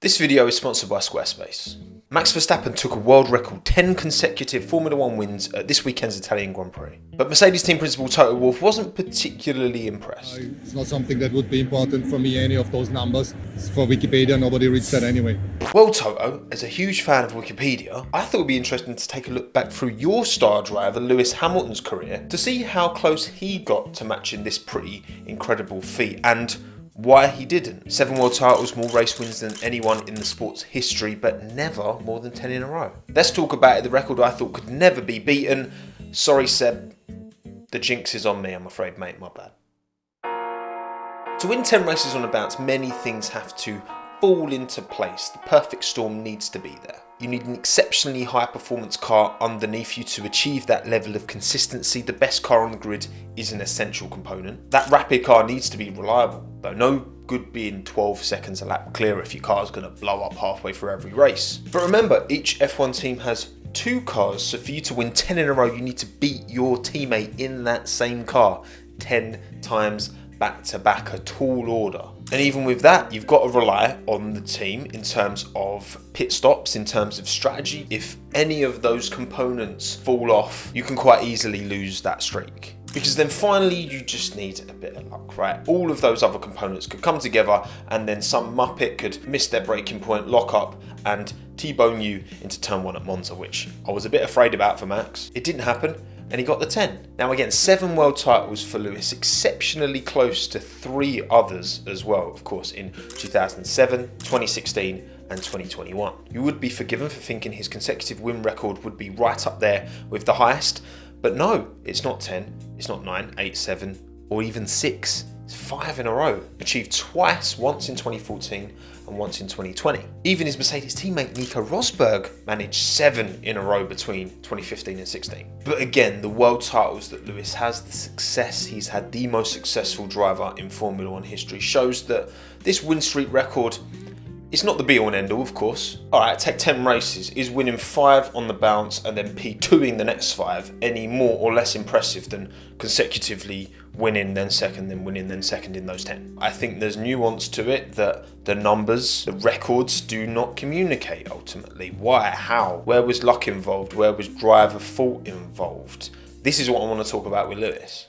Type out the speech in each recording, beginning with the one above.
This video is sponsored by Squarespace. Max Verstappen took a world record 10 consecutive Formula 1 wins at this weekend's Italian Grand Prix. But Mercedes team principal Toto Wolff wasn't particularly impressed. It's not something that would be important for me, any of those numbers. For Wikipedia, nobody reads that anyway. Well, Toto, as a huge fan of Wikipedia, I thought it would be interesting to take a look back through your star driver Lewis Hamilton's career to see how close he got to matching this pretty incredible feat and why he didn't. 7 world titles, more race wins than anyone in the sport's history, but never more than 10 in a row. Let's talk about it, the record I thought could never be beaten. Sorry, Seb, the jinx is on me, I'm afraid, mate, my bad. To win 10 races on a bounce, many things have to fall into place. The perfect storm needs to be there. You need an exceptionally high performance car underneath you to achieve that level of consistency. The best car on the grid is an essential component. That rapid car needs to be reliable, though no good being 12 seconds a lap clear if your car is going to blow up halfway through every race. But remember, each F1 team has 2 cars, so for you to win 10 in a row, you need to beat your teammate in that same car 10 times back to back, a tall order. And even with that, you've got to rely on the team in terms of pit stops, in terms of strategy. If any of those components fall off, you can quite easily lose that streak. Because then finally, you just need a bit of luck, right? All of those other components could come together and then some muppet could miss their braking point, lock up and T-bone you into turn 1 at Monza, which I was a bit afraid about for Max. It didn't happen, and he got the 10. Now again, 7 world titles for Lewis, exceptionally close to 3 others as well, of course, in 2007, 2016 and 2021. You would be forgiven for thinking his consecutive win record would be right up there with the highest, but no, it's not 10, it's not 9, 8, 7 or even 6. It's 5 in a row, achieved twice, once in 2014 and once in 2020. Even his Mercedes teammate Nico Rosberg managed 7 in a row between 2015 and 16. But again, the world titles that Lewis has, the success he's had, the most successful driver in Formula 1 history, shows that this win streak record is not the be all and end all, of course. Alright, take 10 races. Is winning 5 on the bounce and then P2ing the next 5 any more or less impressive than consecutively winning, then second, then winning, then second in those 10? I think there's nuance to it that the numbers, the records do not communicate ultimately. Why? How? Where was luck involved? Where was driver fault involved? This is what I want to talk about with Lewis.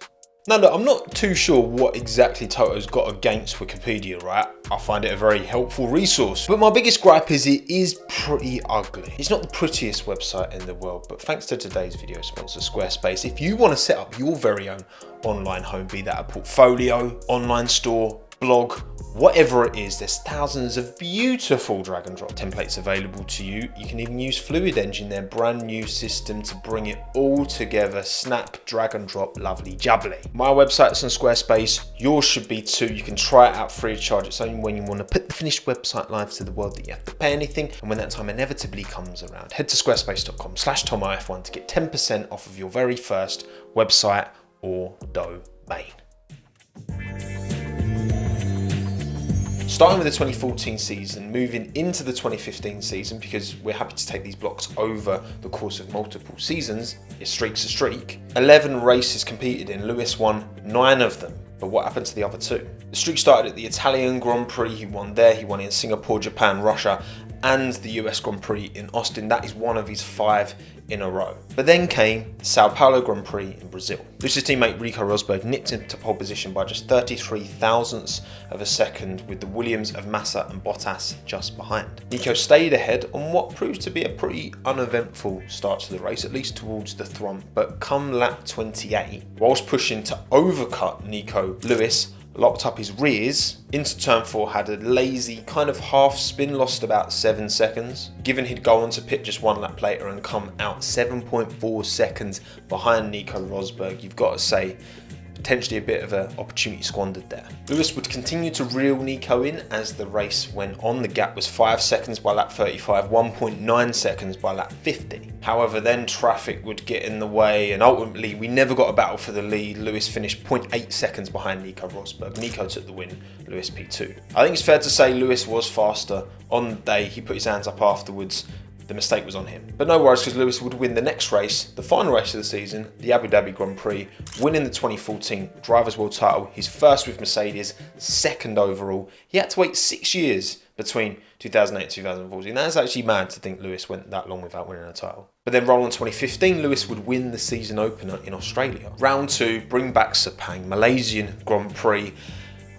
Now look, I'm not too sure what exactly Toto's got against Wikipedia, right? I find it a very helpful resource. But my biggest gripe is it is pretty ugly. It's not the prettiest website in the world, but thanks to today's video sponsor, Squarespace, if you want to set up your very own online home, be that a portfolio, online store, blog, whatever it is, there's thousands of beautiful drag and drop templates available to you. You can even use Fluid Engine, their brand new system, to bring it all together. Snap, drag and drop, lovely jubbly. My website's on Squarespace, yours should be too. You can try it out free of charge. It's only when you want to put the finished website live to the world that you have to pay anything. And when that time inevitably comes around, head to squarespace.com/TommoF1 to get 10% off of your very first website or domain. Starting with the 2014 season, moving into the 2015 season, because we're happy to take these blocks over the course of multiple seasons, a streak's a streak. 11 races competed in, Lewis won 9 of them. But what happened to the other 2? The streak started at the Italian Grand Prix, he won there, he won in Singapore, Japan, Russia, and the US Grand Prix in Austin. That is one of his 5 in a row. But then came the Sao Paulo Grand Prix in Brazil. Lewis's teammate Nico Rosberg nipped into pole position by just 33 thousandths of a second, with the Williams of Massa and Bottas just behind. Nico stayed ahead on what proved to be a pretty uneventful start to the race, at least towards the front, but come lap 28, whilst pushing to overcut Nico, Lewis locked up his rears into turn 4, had a lazy kind of half spin, lost about 7 seconds. Given he'd go on to pit just 1 lap later and come out 7.4 seconds behind Nico Rosberg, you've got to say, potentially a bit of an opportunity squandered there. Lewis would continue to reel Nico in as the race went on. The gap was 5 seconds by lap 35, 1.9 seconds by lap 50. However, then traffic would get in the way and ultimately we never got a battle for the lead. Lewis finished 0.8 seconds behind Nico Rosberg. Nico took the win, Lewis P2. I think it's fair to say Lewis was faster on the day. He put his hands up afterwards. The mistake was on him. But no worries, because Lewis would win the next race, the final race of the season, the Abu Dhabi Grand Prix, winning the 2014 Drivers' World title, his first with Mercedes, second overall. He had to wait 6 years between 2008 and 2014. That's actually mad to think Lewis went that long without winning a title. But then roll on 2015, Lewis would win the season opener in Australia. Round 2, bring back Sepang, Malaysian Grand Prix.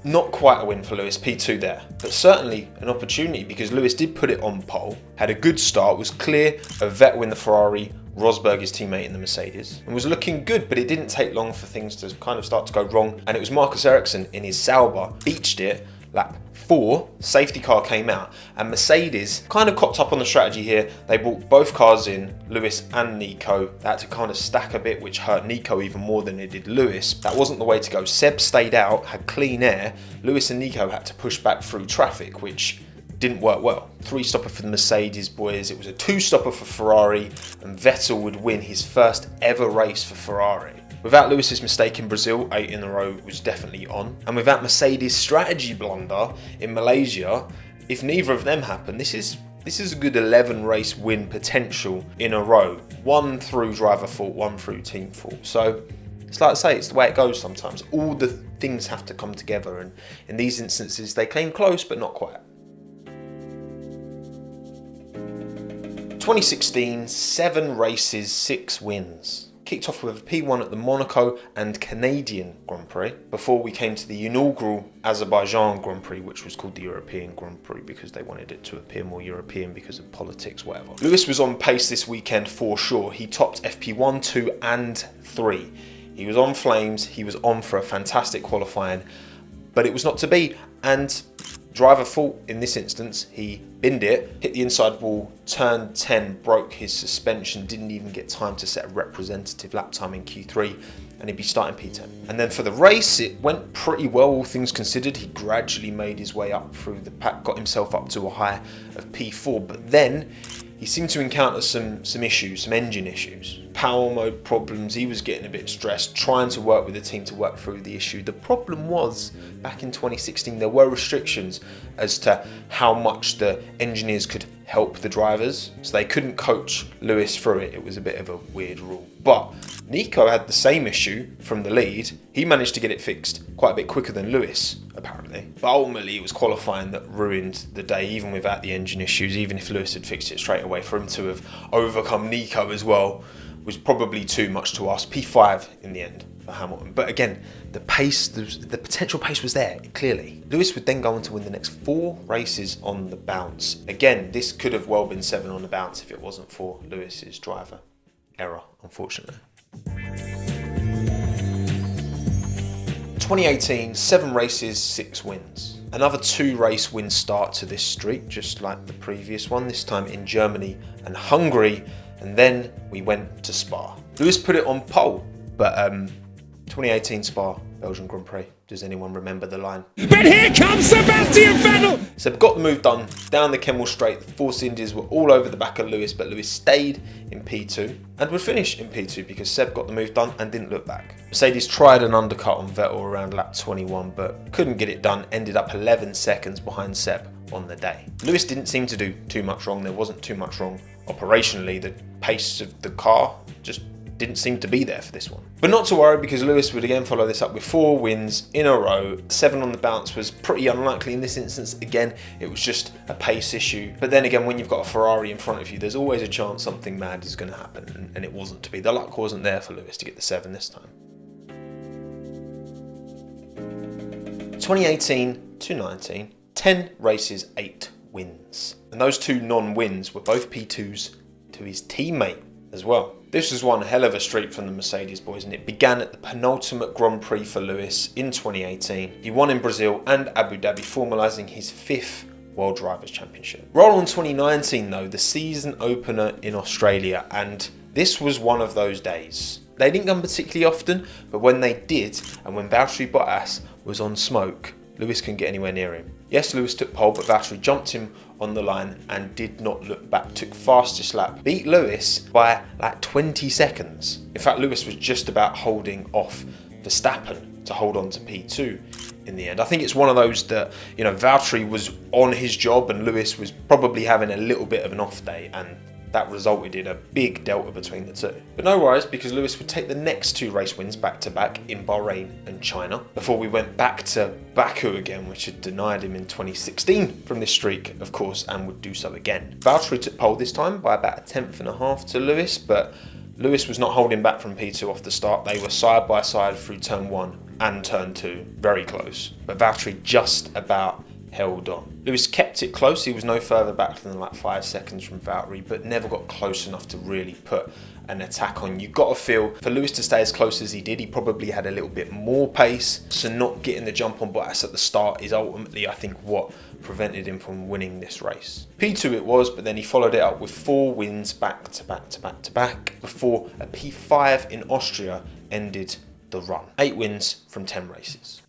Not quite a win for Lewis, P2 there, but certainly an opportunity because Lewis did put it on pole, had a good start, was clear of Vettel in the Ferrari, Rosberg his teammate in the Mercedes, and was looking good, but it didn't take long for things to kind of start to go wrong, and it was Marcus Ericsson in his Sauber, beached it, lap 4, safety car came out, and Mercedes kind of copped up on the strategy here. They brought both cars in, Lewis and Nico. They had to kind of stack a bit, which hurt Nico even more than it did Lewis. That wasn't the way to go. Seb stayed out, had clean air. Lewis and Nico had to push back through traffic, which didn't work well. 3-stopper for the Mercedes boys. It was a 2-stopper for Ferrari, and Vettel would win his first ever race for Ferrari. Without Lewis's mistake in Brazil, 8 in a row was definitely on. And without Mercedes' strategy blunder in Malaysia, if neither of them happen, this is a good 11 race win potential in a row. 1 through driver fault, 1 through team fault. So it's like I say, it's the way it goes sometimes. All the things have to come together, and in these instances they came close but not quite. 2016, 7 races, 6 wins. Kicked off with a P1 at the Monaco and Canadian Grand Prix before we came to the inaugural Azerbaijan Grand Prix, which was called the European Grand Prix because they wanted it to appear more European because of politics, whatever. Lewis was on pace this weekend for sure. He topped FP1, 2 and 3. He was on flames, he was on for a fantastic qualifying, but it was not to be, and driver fault in this instance. He binned it, hit the inside wall, turned 10, broke his suspension, didn't even get time to set a representative lap time in Q3, and he'd be starting P10. And then for the race, it went pretty well, all things considered. He gradually made his way up through the pack, got himself up to a high of P4, but then he seemed to encounter some issues, some engine issues. Power mode problems, he was getting a bit stressed, trying to work with the team to work through the issue. The problem was, back in 2016, there were restrictions as to how much the engineers could help the drivers. So they couldn't coach Lewis through it. It was a bit of a weird rule. But Nico had the same issue from the lead. He managed to get it fixed quite a bit quicker than Lewis, apparently. But ultimately, it was qualifying that ruined the day, even without the engine issues. Even if Lewis had fixed it straight away, for him to have overcome Nico as well was probably too much to ask. P5 in the end for Hamilton. But again, the pace, the potential pace was there, clearly. Lewis would then go on to win the next 4 races on the bounce. Again, this could have well been 7 on the bounce if it wasn't for Lewis's driver error, unfortunately. 2018, 7 races, 6 wins. Another 2 race win start to this streak, just like the previous one, this time in Germany and Hungary, and then we went to Spa. Lewis put it on pole, but 2018 Spa, Belgian Grand Prix. Does anyone remember the line? But here comes Sebastian Vettel! Seb got the move done, down the Kemmel straight. The Force Indies were all over the back of Lewis, but Lewis stayed in P2 and would finish in P2 because Seb got the move done and didn't look back. Mercedes tried an undercut on Vettel around lap 21, but couldn't get it done, ended up 11 seconds behind Seb on the day. Lewis didn't seem to do too much wrong. There wasn't too much wrong operationally. The pace of the car just didn't seem to be there for this one. But not to worry, because Lewis would again follow this up with 4 wins in a row. 7 on the bounce was pretty unlikely in this instance. Again, it was just a pace issue. But then again, when you've got a Ferrari in front of you, there's always a chance something mad is going to happen, and it wasn't to be. The luck wasn't there for Lewis to get the 7 this time. 2018 to 19, 10 races, 8 wins. And those 2 non-wins were both P2s to his teammate as well. This was one hell of a streak from the Mercedes boys, and it began at the penultimate Grand Prix for Lewis in 2018. He won in Brazil and Abu Dhabi, formalising his 5th World Drivers' Championship. Roll on 2019 though, the season opener in Australia, and this was one of those days. They didn't come particularly often, but when they did, and when Valtteri Bottas was on smoke, Lewis couldn't get anywhere near him. Yes, Lewis took pole, but Valtteri jumped him on the line and did not look back. Took fastest lap, beat Lewis by like 20 seconds. In fact, Lewis was just about holding off Verstappen to hold on to P2 in the end. I think it's one of those that, you know, Valtteri was on his job and Lewis was probably having a little bit of an off day, and that resulted in a big delta between the two. But no worries, because Lewis would take the next 2 race wins back to back in Bahrain and China, before we went back to Baku again, which had denied him in 2016 from this streak, of course, and would do so again. Valtteri took pole this time by about 1.5 to Lewis, but Lewis was not holding back from P2 off the start. They were side by side through turn 1 and turn 2, very close. But Valtteri just about held on. Lewis kept it close. He was no further back than like 5 seconds from Valtteri, but never got close enough to really put an attack on. You got to feel for Lewis to stay as close as he did, he probably had a little bit more pace. So not getting the jump on Bottas at the start is ultimately, I think, what prevented him from winning this race. P2 it was, but then he followed it up with 4 wins back to back to back to back before a P5 in Austria ended the run. 8 wins from 10 races.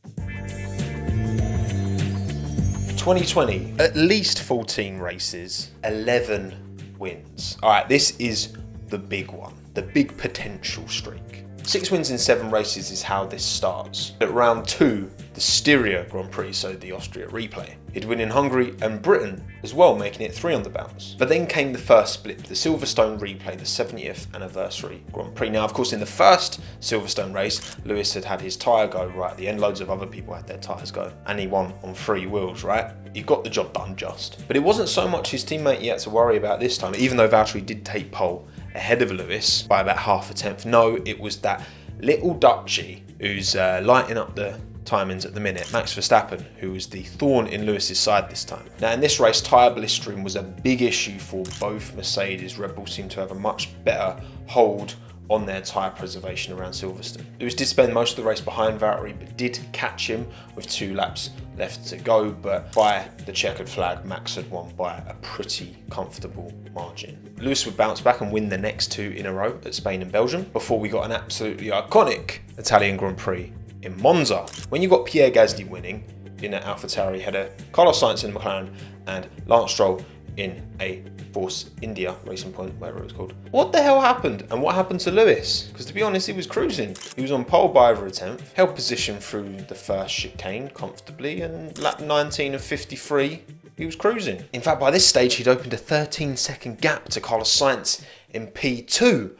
2020, at least 14 races, 11 wins. All right, this is the big one, the big potential streak. 6 wins in 7 races is how this starts. At round 2, the Styria Grand Prix, so the Austria replay. He'd win in Hungary and Britain as well, making it 3 on the bounce. But then came the first split, the Silverstone replay, the 70th anniversary Grand Prix. Now, of course, in the first Silverstone race, Lewis had his tyre go right at the end. Loads of other people had their tyres go, and he won on 3 wheels, right? He got the job done just. But it wasn't so much his teammate he had to worry about this time, even though Valtteri did take pole ahead of Lewis by about 0.5 tenth. No, it was that little Dutchie who's lighting up the timings at the minute, Max Verstappen, who was the thorn in Lewis's side this time. Now in this race, tyre blistering was a big issue for both Mercedes. Red Bull seemed to have a much better hold on their tyre preservation around Silverstone. Lewis did spend most of the race behind Valtteri, but did catch him with 2 laps left to go, but by the checkered flag, Max had won by a pretty comfortable margin. Lewis would bounce back and win the next 2 in a row at Spain and Belgium, before we got an absolutely iconic Italian Grand Prix in Monza. When you got Pierre Gasly winning in an AlphaTauri header, Carlos Sainz in the McLaren, and Lance Stroll in a Force India Racing Point, whatever it was called. What the hell happened? And what happened to Lewis? Because to be honest, he was cruising. He was on pole by over a tenth, held position through the first chicane comfortably, and lap 19 of 53, he was cruising. In fact, by this stage, he'd opened a 13-second gap to Carlos Sainz in P2.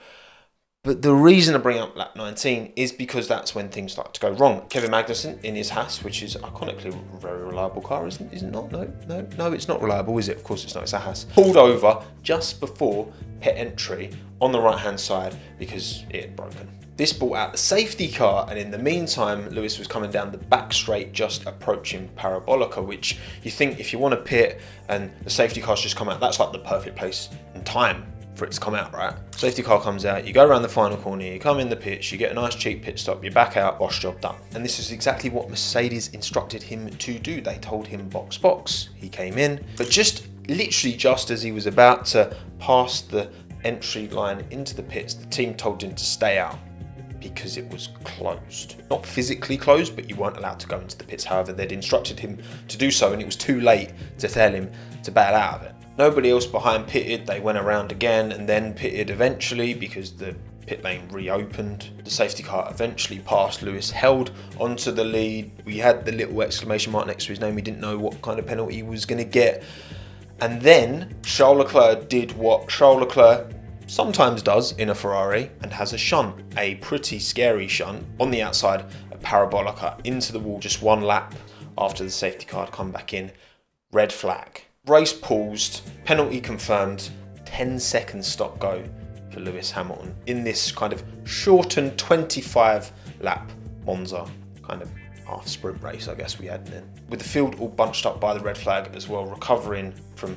But the reason I bring up lap 19 is because that's when things start to go wrong. Kevin Magnussen in his Haas, which is iconically a very reliable car, is it not? No, it's not reliable, is it? Of course it's not, it's a Haas. Pulled over just before pit entry on the right-hand side because it had broken. This brought out the safety car, and in the meantime, Lewis was coming down the back straight, just approaching Parabolica, which you think if you want to pit and the safety car's just come out, that's like the perfect place and time for it to come out, right? Safety car comes out, you go around the final corner, you come in the pits, you get a nice cheap pit stop, you're back out, boss job done. And this is exactly what Mercedes instructed him to do. They told him box, box. He came in, but literally just as he was about to pass the entry line into the pits, the team told him to stay out because it was closed. Not physically closed, but you weren't allowed to go into the pits. However, they'd instructed him to do so, and it was too late to tell him to bail out of it. Nobody else behind pitted. They went around again and then pitted eventually because the pit lane reopened. The safety car eventually passed Lewis, held onto the lead. We had the little exclamation mark next to his name. We didn't know what kind of penalty he was going to get. And then Charles Leclerc did what Charles Leclerc sometimes does in a Ferrari and has a shunt, a pretty scary shunt on the outside of Parabolica into the wall just 1 lap after the safety car had come back in. Red flag. Race paused, penalty confirmed, 10-second stop go for Lewis Hamilton in this kind of shortened 25 lap Monza kind of half sprint race, I guess we had then. With the field all bunched up by the red flag as well, recovering from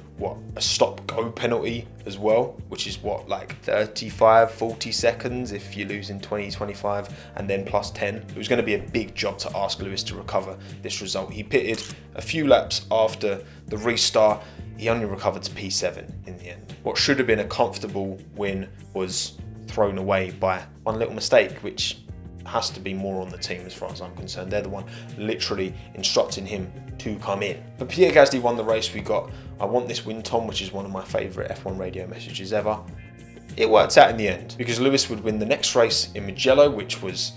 a stop go penalty as well, which is like 35, 40 seconds if you lose in 20, 25 and then plus 10. It was going to be a big job to ask Lewis to recover this result. He pitted a few laps after the restart. He only recovered to P7 in the end. What should have been a comfortable win was thrown away by one little mistake, which has to be more on the team as far as I'm concerned. They're the one literally instructing him to come in. But Pierre Gasly won the race. We got "I want this win, Tom," which is one of my favourite F1 radio messages ever. It worked out in the end because Lewis would win the next race in Mugello, which was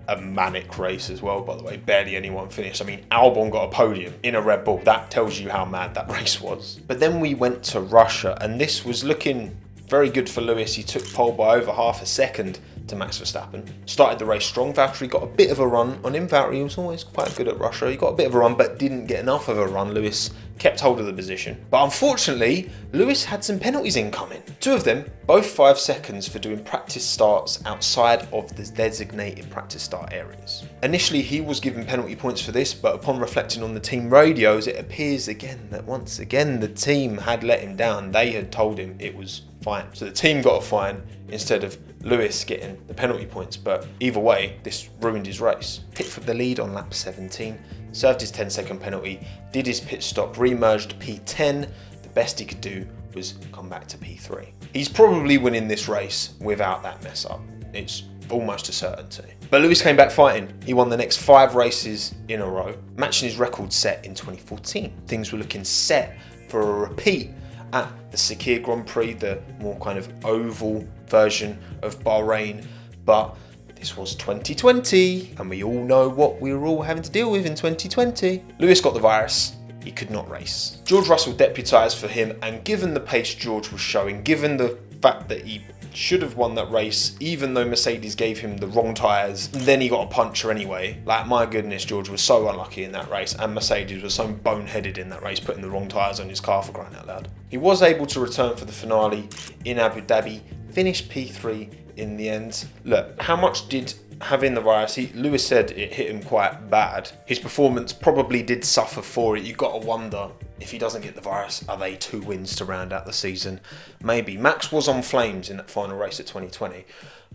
a manic race as well, by the way. Barely anyone finished. I mean, Albon got a podium in a Red Bull. That tells you how mad that race was. But then we went to Russia, and this was looking Very good for Lewis, he took pole by over half a second to Max Verstappen. Started the race strong, Valtteri got a bit of a run on him. Valtteri was always quite good at Russia. He got a bit of a run but didn't get enough of a run. Lewis kept hold of the position. But unfortunately, Lewis had some penalties incoming. 2 of them, both 5 seconds for doing practice starts outside of the designated practice start areas. Initially, he was given penalty points for this, but upon reflecting on the team radios, it appears again that once again the team had let him down. They had told him it was fine. So the team got a fine instead of Lewis getting the penalty points, but either way, this ruined his race. Pit for the lead on lap 17, served his 10-second penalty, did his pit stop, re-emerged P10. The best he could do was come back to P3. He's probably winning this race without that mess up. It's almost a certainty. But Lewis came back fighting. He won the next 5 races in a row, matching his record set in 2014. Things were looking set for a repeat at the Sakir Grand Prix, the more kind of oval version of Bahrain, but this was 2020, and we all know what we were all having to deal with in 2020. Lewis got the virus, he could not race. George Russell deputised for him, and given the pace George was showing, given the fact that he should have won that race, even though Mercedes gave him the wrong tyres, then he got a puncher anyway. Like, my goodness, George was so unlucky in that race, and Mercedes was so boneheaded in that race, putting the wrong tyres on his car, for crying out loud. He was able to return for the finale in Abu Dhabi, finished P3 in the end. Look, how much did having the virus, Lewis said it hit him quite bad. His performance probably did suffer for it. You've got to wonder, if he doesn't get the virus, are they 2 wins to round out the season? Maybe. Max was on flames in that final race at 2020,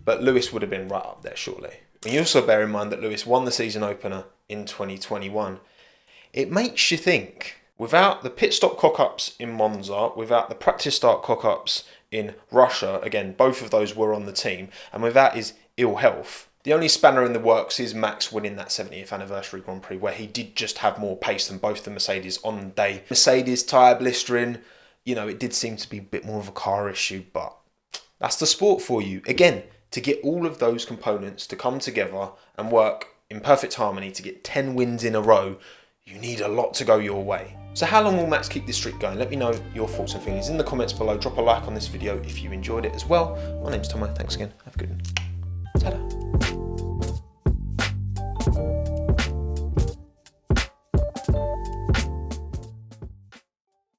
but Lewis would have been right up there shortly. And you also bear in mind that Lewis won the season opener in 2021. It makes you think, without the pit stop cock-ups in Monza, without the practice start cock-ups in Russia, again, both of those were on the team, and without his ill health, the only spanner in the works is Max winning that 70th anniversary Grand Prix, where he did just have more pace than both the Mercedes on the day. Mercedes tyre blistering, you know, it did seem to be a bit more of a car issue, but that's the sport for you. Again, to get all of those components to come together and work in perfect harmony to get 10 wins in a row, you need a lot to go your way. So how long will Max keep this streak going? Let me know your thoughts and feelings in the comments below. Drop a like on this video if you enjoyed it as well. My name's Tommo. Thanks again. Have a good one. Ta-da.